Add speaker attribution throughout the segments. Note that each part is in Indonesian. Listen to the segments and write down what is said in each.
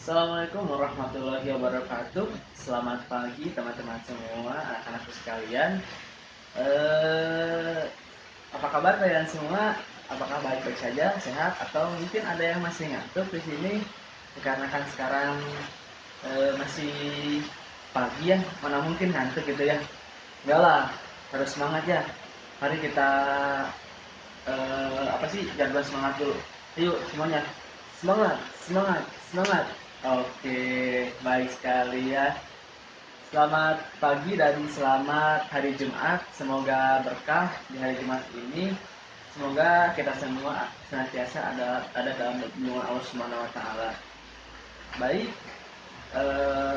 Speaker 1: Assalamualaikum warahmatullahi wabarakatuh. Selamat pagi teman-teman semua, anak-anakku sekalian. Eh, Apa kabar kalian semua? Apakah baik-baik saja, sehat, atau mungkin ada yang masih ngantuk di sini? Dikarenakan sekarang masih pagi ya, mana mungkin ngantuk gitu ya? Enggak lah, harus semangat ya. Mari kita apa sih jadwal semangat dulu. Yuk semuanya, semangat, semangat, semangat. Oke, baik sekali ya. Selamat pagi dan selamat hari Jumat. Semoga berkah di hari Jumat ini. Semoga kita semua senantiasa ada dalam lindungan Allah Subhanahu wa taala. Baik.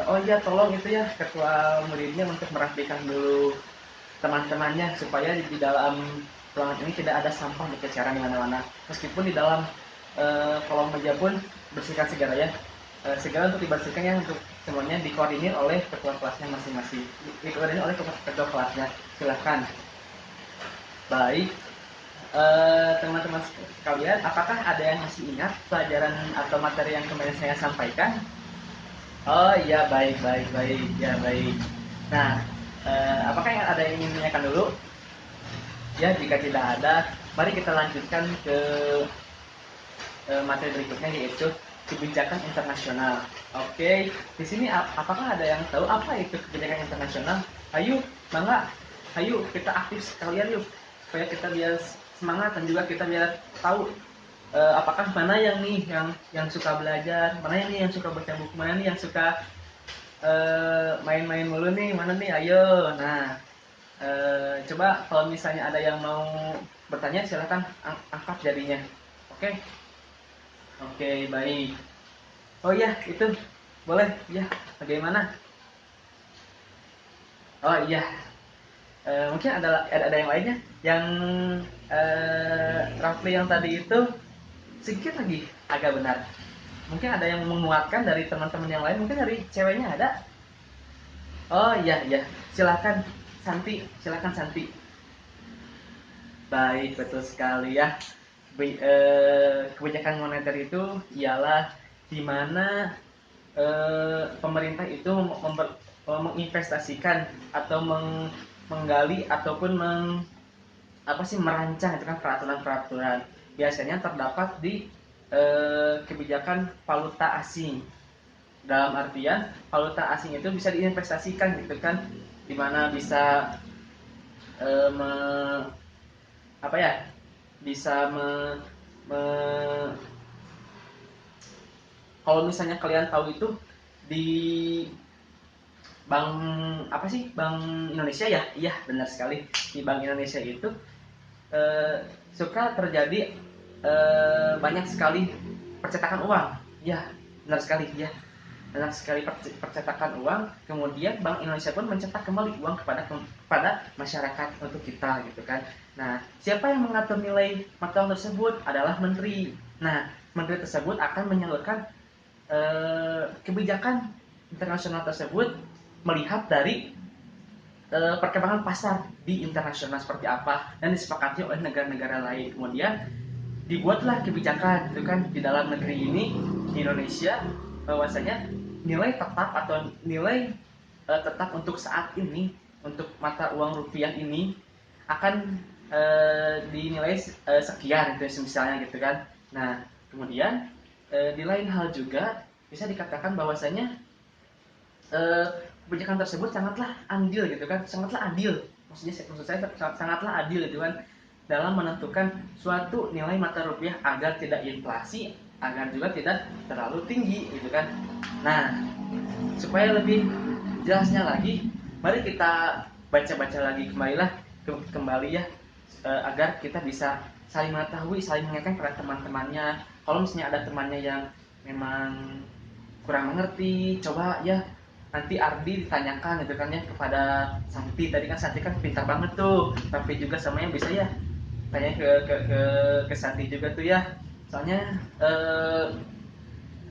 Speaker 1: Oh iya, tolong itu ya ketua muridnya untuk merapikan dulu teman-temannya supaya di dalam ruangan ini tidak ada sampah berkeceran di mana-mana. Meskipun di dalam kolom meja pun bersihkan segala ya. Segala untuk dibersihkan ya, untuk semuanya dikoordinir oleh ketua kelasnya masing-masing. Dikoordinir oleh ketua kelasnya. Silahkan. Baik. Teman-teman sekalian, apakah ada yang masih ingat pelajaran atau materi yang kemarin saya sampaikan? Oh iya, baik, baik, baik, ya baik. Nah, apakah ada yang ingin menanyakan dulu? Ya, jika tidak ada, mari kita lanjutkan ke materi berikutnya, yaitu kebijakan internasional. Oke, di sini apakah ada yang tahu apa itu kebijakan internasional? Ayo, mangga, ayo kita aktif sekalian yuk, supaya kita biar semangat dan juga kita biar tahu apakah mana yang nih yang suka belajar, mana yang nih yang suka baca buku, mana nih yang suka main-main mulu nih, mana nih, ayo. Nah, coba kalau misalnya ada yang mau bertanya, silahkan angkat jarinya. Oke. Oke, baik. Oh iya, itu boleh ya. Bagaimana? Oh iya, mungkin ada yang lainnya yang Rafli yang tadi itu sedikit lagi agak benar. Mungkin ada yang menguatkan dari teman-teman yang lain, mungkin dari ceweknya ada. Oh iya iya, silakan Santi, silakan Santi. Baik, betul sekali ya. Kebijakan moneter itu ialah di mana pemerintah itu menginvestasikan atau menggali ataupun apa sih, merancang itu kan peraturan-peraturan. Biasanya terdapat di kebijakan valuta asing. Dalam artian valuta asing itu bisa diinvestasikan gitu kan, dimana bisa eh, me, apa ya, bisa me, kalau misalnya kalian tahu itu di Bank apa sih, Bank Indonesia ya, iya benar sekali, di Bank Indonesia itu eh, suka terjadi banyak sekali percetakan uang, ya benar sekali ya, banyak sekali percetakan uang. Kemudian Bank Indonesia pun mencetak kembali uang kepada masyarakat untuk kita gitu kan. Nah, siapa yang mengatur nilai mata uang tersebut adalah menteri. Nah, menteri tersebut akan menyalurkan kebijakan internasional tersebut melihat dari perkembangan pasar di internasional seperti apa dan disepakati oleh negara-negara lain. Kemudian dibuatlah kebijakan itu kan di dalam negeri ini, di Indonesia, bahwasanya nilai tetap atau nilai tetap untuk saat ini, untuk mata uang rupiah ini akan dinilai sekian gitu misalnya gitu kan. Nah, kemudian di lain hal juga bisa dikatakan bahwasanya eh, kebijakan tersebut sangatlah andil gitu kan, sangatlah adil. Maksud saya sangatlah adil gitu kan, dalam menentukan suatu nilai mata rupiah agar tidak inflasi, agar juga tidak terlalu tinggi gitu kan. Nah, supaya lebih jelasnya lagi, mari kita baca-baca lagi kembali ya, agar kita bisa saling mengetahui, saling mengingatkan kepada teman-temannya. Kalau misalnya ada temannya yang memang kurang mengerti, coba ya nanti Ardi ditanyakan gitu kan ya kepada Santi. Tadi kan Santi kan pintar banget tuh, tapi juga sama yang bisa ya tanya ke Santi juga tuh ya. Soalnya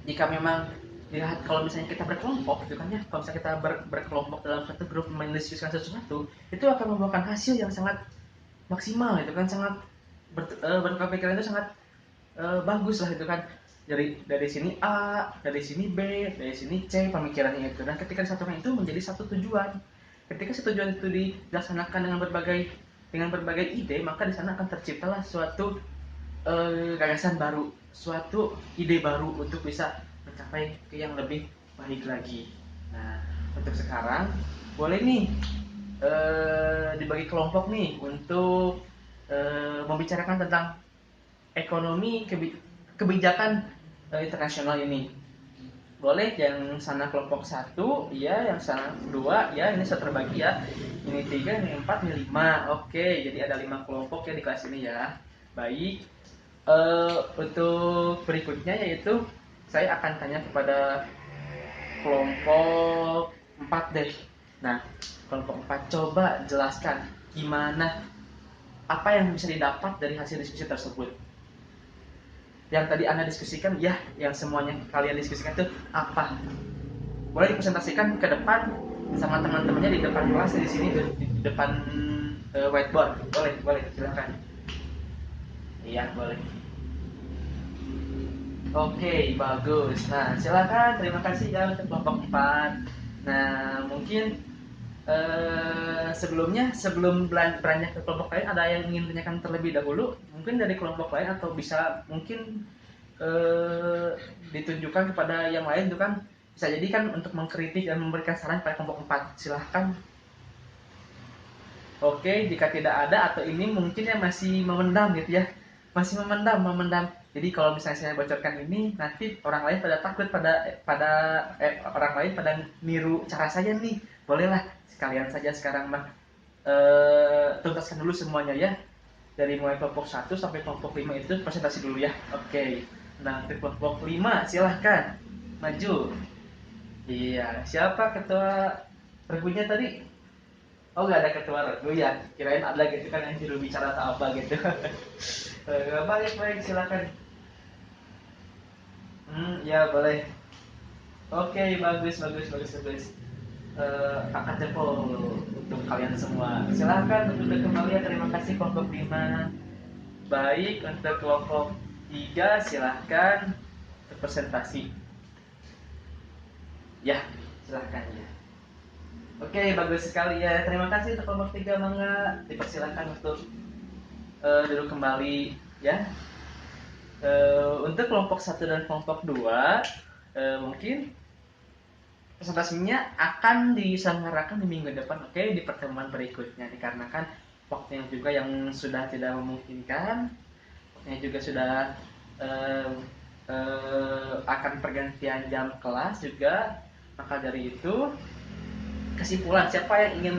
Speaker 1: jika memang dilihat, kalau misalnya kita berkelompok gitu kan ya, kalau misalnya kita berkelompok dalam satu grup mendiskusikan sesuatu, itu akan membuahkan hasil yang sangat maksimal gitu kan, sangat bertukar pikiran itu sangat bagus lah gitu kan. dari sini A, dari sini B, dari sini C pemikirannya itu. Dan ketika disatukan itu menjadi satu tujuan. Ketika tujuan itu dilaksanakan dengan berbagai ide, maka di sana akan terciptalah suatu gagasan baru, suatu ide baru untuk bisa mencapai ke yang lebih baik lagi. Nah, untuk sekarang boleh nih dibagi kelompok nih untuk membicarakan tentang ekonomi kebijakan internasional ini. Boleh yang sana kelompok satu, ya, yang sana dua, ya, ini saya terbagi ya. Ini tiga, ini empat, ini lima. Oke, jadi ada 5 kelompok ya di kelas ini ya. Baik. Untuk berikutnya yaitu saya akan tanya kepada kelompok 4 deh. Nah, kelompok 4 coba jelaskan gimana apa yang bisa didapat dari hasil diskusi tersebut. Yang tadi Anda diskusikan, ya, yang semuanya kalian diskusikan itu apa? Boleh dipresentasikan ke depan sama teman-temannya di depan kelas di sini di depan whiteboard. Boleh, silakan. Iya, boleh. Oke, bagus. Nah, silakan. Terima kasih ya untuk kelompok 4. Nah, mungkin sebelum beranjak ke kelompok lain, ada yang ingin tanyakan terlebih dahulu? Mungkin dari kelompok lain atau bisa mungkin ditunjukkan kepada yang lain itu kan bisa jadi kan untuk mengkritik dan memberikan saran pada kelompok 4. Silahkan. Oke, jika tidak ada atau ini mungkin ya masih memendam gitu ya. Masih memendam. Jadi kalau misalnya saya bocorkan ini, nanti orang lain pada takut pada orang lain pada niru cara saya nih. Bolehlah sekalian saja sekarang mah tuntaskan dulu semuanya ya. Dari mulai kelompok 1 sampai kelompok 5 itu presentasi dulu ya. Oke. Nah, untuk kelompok 5 silahkan maju. Iya, siapa ketua regunya tadi? Oh, nggak ada ketua regu ya? Kirain ada gitu kan yang juru bicara atau apa gitu. Baik, silakan. Ya boleh. Oke, bagus. Kakak jempol untuk kalian semua. Silahkan untuk duduk kembali ya. Terima kasih kelompok 5. Baik, untuk kelompok 3 silahkan untuk presentasi. Ya, silahkan ya. Oke, bagus sekali ya. Terima kasih untuk kelompok 3, Mangga. Dipersilakan untuk duduk kembali ya. Untuk kelompok 1 dan kelompok 2 mungkin presentasinya akan diselenggarakan di minggu depan, oke, di pertemuan berikutnya, dikarenakan waktunya juga yang sudah tidak memungkinkan, waktunya juga sudah eh, akan pergantian jam kelas juga. Maka dari itu, kesimpulan siapa yang ingin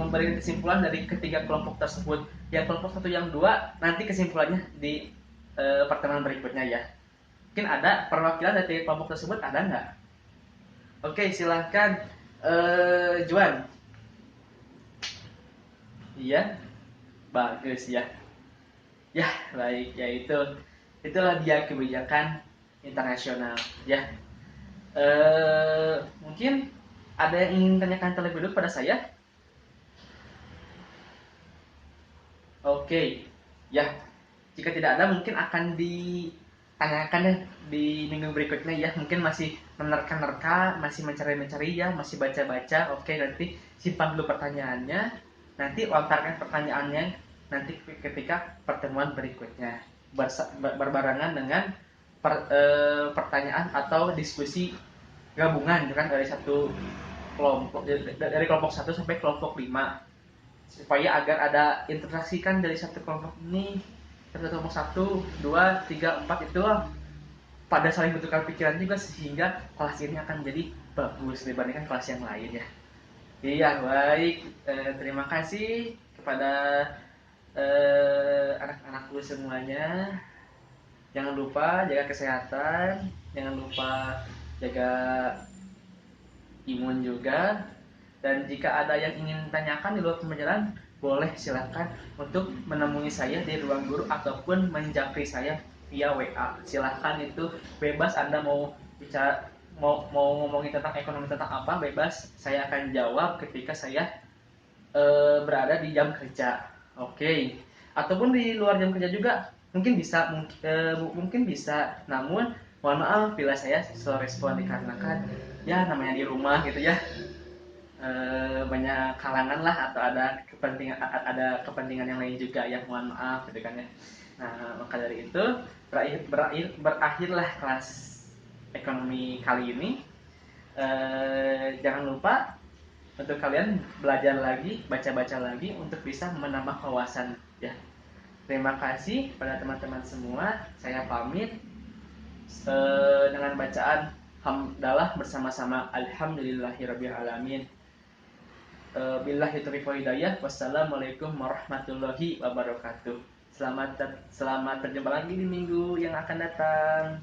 Speaker 1: memberikan kesimpulan dari ketiga kelompok tersebut, yang kelompok 1 yang 2 nanti kesimpulannya di pertemuan berikutnya ya. Mungkin ada perwakilan dari kelompok tersebut, ada nggak? Oke, silahkan Juan. Iya, bagus ya. Ya, baik, yaitu itulah dia kebijakan internasional ya. Mungkin ada yang ingin tanyakan terlebih dulu pada saya? Oke, ya. Jika tidak ada, mungkin akan ditanyakan ya di minggu berikutnya ya. Mungkin masih menerka-nerka, masih mencari-mencari ya, masih baca-baca. Oke, nanti simpan dulu pertanyaannya. Nanti lontarkan pertanyaannya nanti ketika pertemuan berikutnya. Berbarengan dengan pertanyaan atau diskusi gabungan kan dari satu kelompok, dari kelompok 1 sampai kelompok 5, supaya agar ada interaksi kan dari satu kelompok ini satu kelompok 1, 2, 3, 4 itu pada saling bertukar pikiran juga, sehingga kelas ini akan menjadi bagus dibandingkan kelas yang lain ya. Iya, baik. Terima kasih kepada anak-anakku semuanya. Jangan lupa jaga kesehatan, jangan lupa jaga imun juga. Dan jika ada yang ingin tanyakan di luar pembelajaran, boleh silakan untuk menemui saya di ruang guru ataupun menjapri saya via WA. Silahkan, itu bebas, Anda mau bicara, mau ngomongin tentang ekonomi, tentang apa, bebas. Saya akan jawab ketika saya berada di jam kerja. Oke. Ataupun di luar jam kerja juga mungkin bisa mungkin bisa, namun mohon maaf bila saya slow respon dikarenakan ya namanya di rumah gitu ya, banyak kalangan lah atau ada kepentingan yang lain juga ya, mohon maaf gitu kan ya. Nah maka dari itu berakhirlah kelas ekonomi kali ini. Jangan lupa untuk kalian belajar lagi, baca-baca lagi untuk bisa menambah wawasan ya. Terima kasih pada teman-teman semua. Saya pamit dengan bacaan hamdalah bersama-sama alhamdulillahirabbil alamin. Billahi taufiq wal hidayah. Wassalamualaikum warahmatullahi wabarakatuh. Selamat terjumpa lagi di minggu yang akan datang.